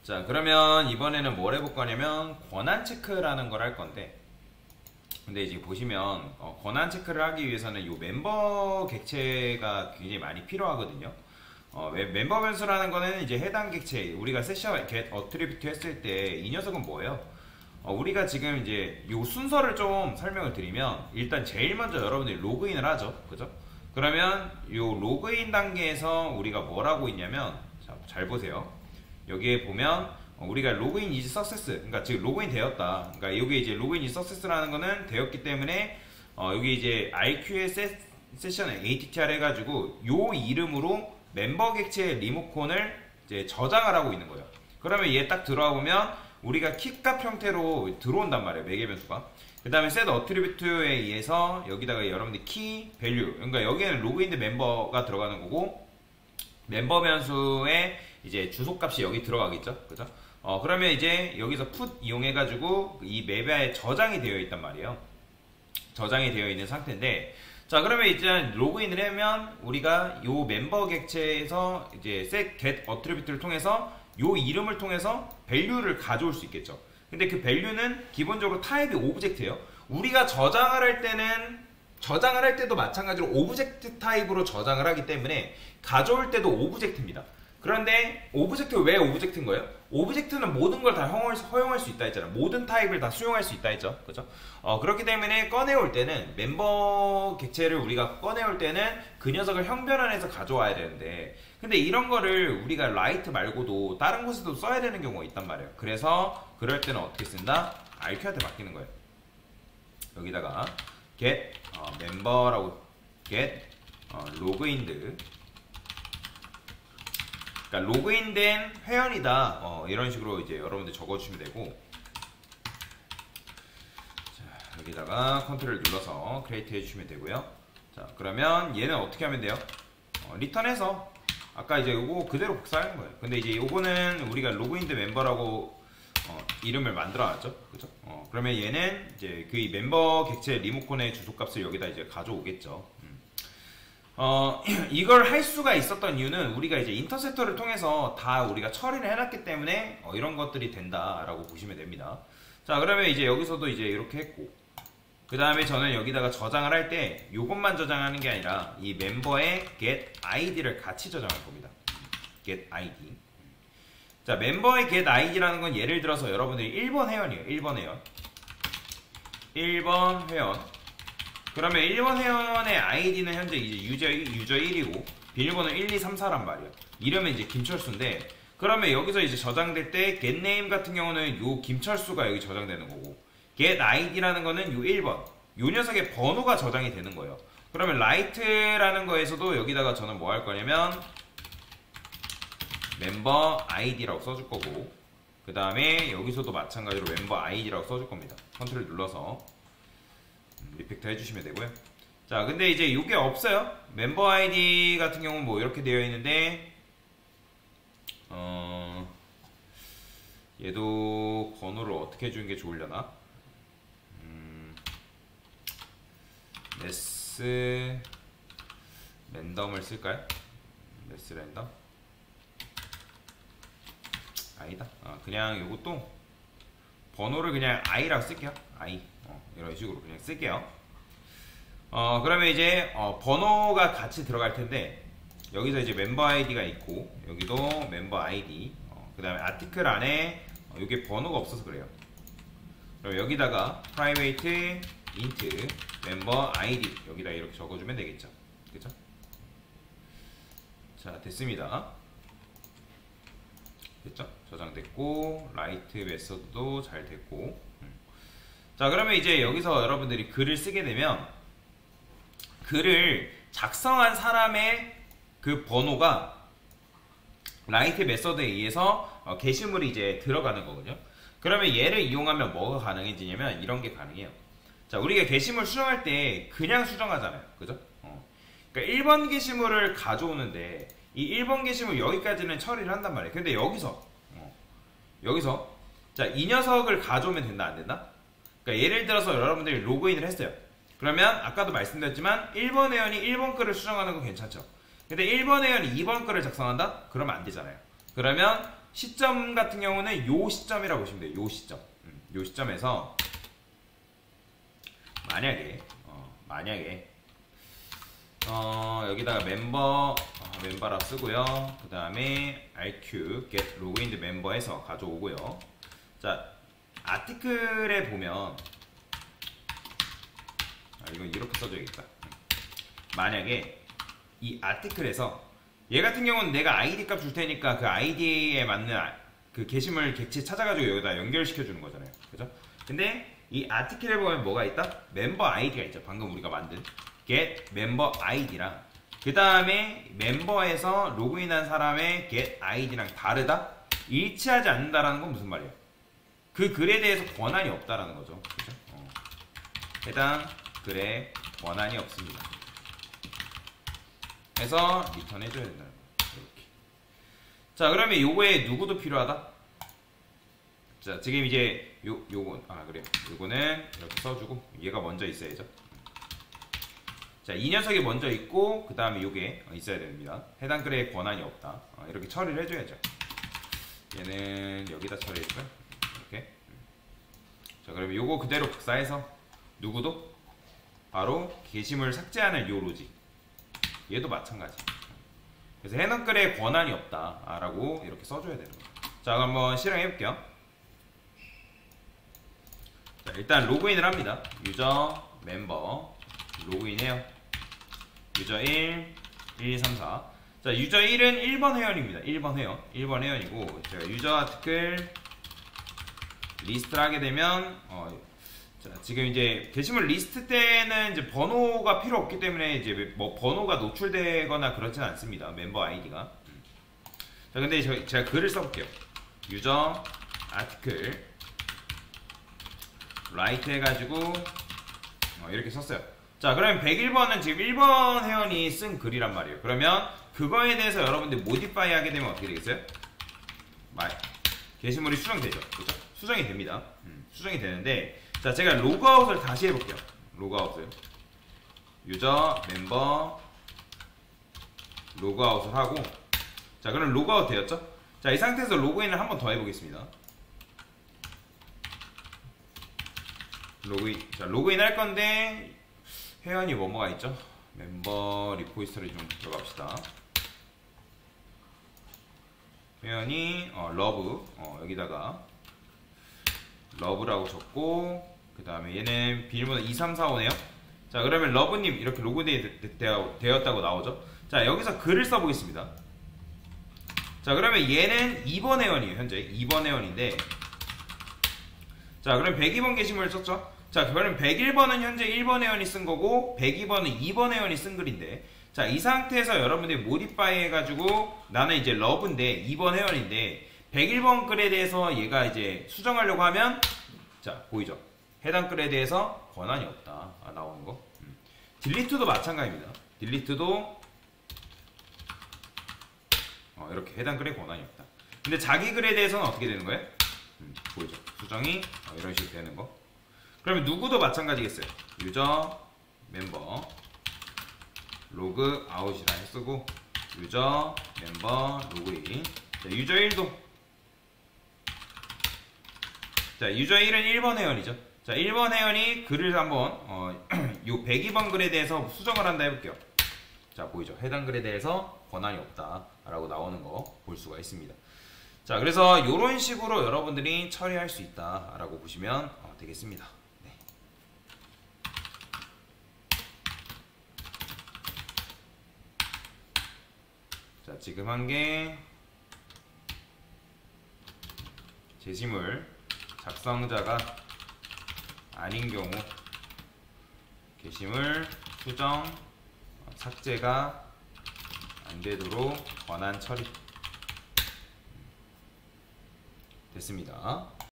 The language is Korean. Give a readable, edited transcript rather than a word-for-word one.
자, 그러면 이번에는 뭘 해볼 거냐면 권한 체크라는 걸 할 건데, 근데 이제 보시면 권한 체크를 하기 위해서는 이 멤버 객체가 굉장히 많이 필요하거든요. 멤버 변수라는 거는 이제 해당 객체, 우리가 세션 get attribute 했을 때 이 녀석은 뭐예요? 우리가 지금 이제 이 순서를 좀 설명을 드리면, 일단 제일 먼저 여러분들이 로그인을 하죠. 그죠? 그러면 이 로그인 단계에서 우리가 뭘 하고 있냐면, 자, 잘 보세요. 여기에 보면 우리가 로그인 is success, 그러니까 지금 로그인 되었다. 그러니까 여기 이제 로그인 is success라는 거는 되었기 때문에 여기 이제 RQ의 세션 ATTR 해가지고 요 이름으로 멤버 객체 리모컨을 이제 저장을 하고 있는 거예요. 그러면 얘 딱 들어와 보면 우리가 키값 형태로 들어온단 말이에요. 매개 변수가. 그 다음에 set attribute에 의해서 여기다가 여러분들 키, value, 그러니까 여기에는 로그인드 멤버가 들어가는 거고, 멤버 변수에 이제 주소값이 여기 들어가겠죠. 그죠? 그러면 이제 여기서 put 이용해가지고 이 맵에 저장이 되어 있단 말이에요. 저장이 되어 있는 상태인데, 자, 그러면 이제 로그인을 하면 우리가 요 멤버 객체에서 이제 set get attribute를 통해서 요 이름을 통해서 value를 가져올 수 있겠죠. 근데 그 value는 기본적으로 타입이 오브젝트예요. 우리가 저장을 할 때도 마찬가지로 오브젝트 타입으로 저장을 하기 때문에 가져올 때도 오브젝트입니다. 그런데 오브젝트가 왜 오브젝트인 거예요? 오브젝트는 모든 걸 다 허용할 수 있다 했잖아요. 모든 타입을 다 수용할 수 있다 했죠. 그죠? 그렇기 때문에 꺼내올 때는, 멤버 객체를 우리가 꺼내올 때는 그 녀석을 형변환해서 가져와야 되는데, 근데 이런 거를 우리가 라이트 말고도 다른 곳에도 써야 되는 경우가 있단 말이에요. 그래서 그럴 때는 어떻게 쓴다? RQ한테 맡기는 거예요. 여기다가 get member라고 get logined, 그러니까 로그인된 회원이다, 이런 식으로 이제 여러분들 적어주시면 되고, 자, 여기다가 컨트롤 눌러서 크리에이트 해주시면 되고요. 자, 그러면 얘는 어떻게 하면 돼요? 리턴해서 아까 이제 요거 그대로 복사하는 거예요. 근데 이제 요거는 우리가 로그인드 멤버라고 이름을 만들어놨죠. 그죠? 그러면 얘는 이제 그 멤버 객체 리모컨의 주소값을 여기다 이제 가져오겠죠. 이걸 할 수가 있었던 이유는 우리가 이제 인터셉터를 통해서 다 우리가 처리를 해놨기 때문에 이런 것들이 된다라고 보시면 됩니다. 자, 그러면 이제 여기서도 이제 이렇게 했고, 그 다음에 저는 여기다가 저장을 할 때 요것만 저장하는 게 아니라 이 멤버의 get id를 같이 저장할 겁니다. get id. 자, 멤버의 get id라는 건 예를 들어서 여러분들이 1번 회원이에요. 1번 회원. 1번 회원. 그러면 1번 회원의 아이디는 현재 이제 유저 1이고 비밀번호 1, 2, 3, 4란 말이에요. 이러면 이제 김철수인데, 그러면 여기서 이제 저장될 때 getName 같은 경우는 요 김철수가 여기 저장되는 거고, getID라는 거는 요 1번, 요 녀석의 번호가 저장이 되는 거예요. 그러면 write라는 거에서도 여기다가 저는 뭐 할 거냐면 member id라고 써줄 거고, 그 다음에 여기서도 마찬가지로 member id라고 써줄 겁니다. 컨트롤 눌러서 리팩터 해주시면 되고요. 자, 근데 이제 이게 없어요. 멤버 아이디 같은 경우는 뭐 이렇게 되어 있는데, 얘도 번호를 어떻게 해주는 게 좋으려나? 메스 랜덤을 쓸까요? 메스 랜덤? 아니다. 그냥 요것도 번호를 그냥 i라고 쓸게요. i. 이런 식으로 그냥 쓸게요. 그러면 이제 번호가 같이 들어갈 텐데, 여기서 이제 멤버 아이디가 있고 여기도 멤버 아이디, 그 다음에 아티클 안에 이게 번호가 없어서 그래요. 그럼 여기다가 private int 멤버 아이디 여기다 이렇게 적어주면 되겠죠. 그쵸? 자, 됐습니다. 됐죠? 저장됐고 라이트 메서드도 잘 됐고. 자, 그러면 이제 여기서 여러분들이 글을 쓰게 되면 글을 작성한 사람의 그 번호가 라이트 메서드에 의해서 게시물이 이제 들어가는 거거든요. 그러면 얘를 이용하면 뭐가 가능해지냐면 이런 게 가능해요. 자, 우리가 게시물 수정할 때 그냥 수정하잖아요. 그죠? 그러니까 1번 게시물을 가져오는데 이 1번 게시물 여기까지는 처리를 한단 말이에요. 근데 여기서 자, 이 녀석을 가져오면 된다, 안 된다? 그러니까 예를 들어서 여러분들이 로그인을 했어요. 그러면 아까도 말씀드렸지만 1번 회원이 1번 글을 수정하는 건 괜찮죠. 근데 1번 회원이 2번 글을 작성한다? 그러면 안 되잖아요. 그러면 시점 같은 경우는 요 시점이라고 보시면 돼요. 요 시점. 요 시점에서 만약에 여기다가 멤버라 쓰고요. 그 다음에 rq get logined member에서 가져오고요. 자, 아티클에 보면 이건 이렇게 써줘야겠다. 만약에 이 아티클에서 얘 같은 경우는 내가 ID 값 줄 테니까 그 ID에 맞는 그 게시물 객체 찾아가지고 여기다 연결시켜 주는 거잖아요. 그죠? 근데 이 아티클에 보면 뭐가 있다? 멤버 아이디가 있죠. 방금 우리가 만든 get 멤버 아이디랑 그 다음에 멤버에서 로그인한 사람의 get 아이디랑 다르다? 일치하지 않는다라는 건 무슨 말이에요? 그 글에 대해서 권한이 없다라는 거죠. 그죠? 해당 글에 권한이 없습니다. 그래서 리턴 해줘야 된다. 이렇게. 자, 그러면 요거에 누구도 필요하다? 자, 지금 이제 그래요. 요거는 이렇게 써주고 얘가 먼저 있어야죠. 자, 이 녀석이 먼저 있고 그 다음에 요게 있어야 됩니다. 해당 글에 권한이 없다. 이렇게 처리를 해줘야죠. 얘는 여기다 처리해줄까요? 이렇게. 자, 그러면 요거 그대로 복사해서 누구도 바로 게시물 삭제하는 요 로직. 얘도 마찬가지. 그래서 해당 글에 권한이 없다라고 이렇게 써줘야 되는 거예요. 자, 그럼 한번 실행해 볼게요. 자, 일단 로그인을 합니다. 유저, 멤버, 로그인해요. 유저 1, 1, 2, 3, 4. 자, 유저 1은 1번 회원입니다. 1번 회원. 1번 회원이고, 제가 유저 아티클 리스트를 하게 되면, 자, 지금 이제 게시물 리스트 때는 이제 번호가 필요 없기 때문에 이제 뭐 번호가 노출되거나 그렇진 않습니다. 멤버 아이디가. 자, 근데 제가 글을 써볼게요. 유저 아티클 라이트 해가지고 이렇게 썼어요. 자, 그러면 101번은 지금 1번 회원이 쓴 글이란 말이에요. 그러면 그거에 대해서 여러분들 모디파이 하게 되면 어떻게 되겠어요? 게시물이 수정되죠. 그렇죠? 수정이 됩니다. 수정이 되는데, 자, 제가 로그아웃을 다시 해볼게요. 로그아웃을 유저 멤버 로그아웃을 하고, 자, 그럼 로그아웃 되었죠? 자, 이 상태에서 로그인을 한 번 더 해보겠습니다. 자, 로그인 할 건데 회원이 뭐가 있죠? 멤버 리포지터리 좀 들어갑시다. 회원이 러브, 여기다가 러브라고 적고, 그 다음에 얘는 비밀번호 2345네요. 자, 그러면 러브님 이렇게 로그인 되었다고 나오죠. 자, 여기서 글을 써보겠습니다. 자, 그러면 얘는 2번 회원이에요. 현재 2번 회원인데, 자, 그럼 102번 게시물을 썼죠. 자, 그러면 101번은 현재 1번 회원이 쓴 거고 102번은 2번 회원이 쓴 글인데, 자, 이 상태에서 여러분들이 모디파이 해가지고 나는 이제 러브인데 2번 회원인데 101번 글에 대해서 얘가 이제 수정하려고 하면, 자, 보이죠? 해당 글에 대해서 권한이 없다 나오는 거. 딜리트도 마찬가지입니다. 딜리트도 이렇게 해당 글에 권한이 없다. 근데 자기 글에 대해서는 어떻게 되는 거예요? 보이죠? 수정이 이런 식으로 되는 거. 그러면 누구도 마찬가지겠어요. 유저 멤버 로그 아웃이라 쓰고, 유저 멤버 로그인. 자, 유저 1도, 자, 유저 1은 1번 회원이죠. 자, 1번 회원이 글을 한번 요 102번 글에 대해서 수정을 한다 해볼게요. 자, 보이죠? 해당 글에 대해서 권한이 없다 라고 나오는 거 볼 수가 있습니다. 자, 그래서 이런 식으로 여러분들이 처리할 수 있다 라고 보시면 되겠습니다. 네. 자, 지금 한 게 게시물 작성자가 아닌 경우 게시물 수정 삭제가 안 되도록 권한 처리 됐습니다.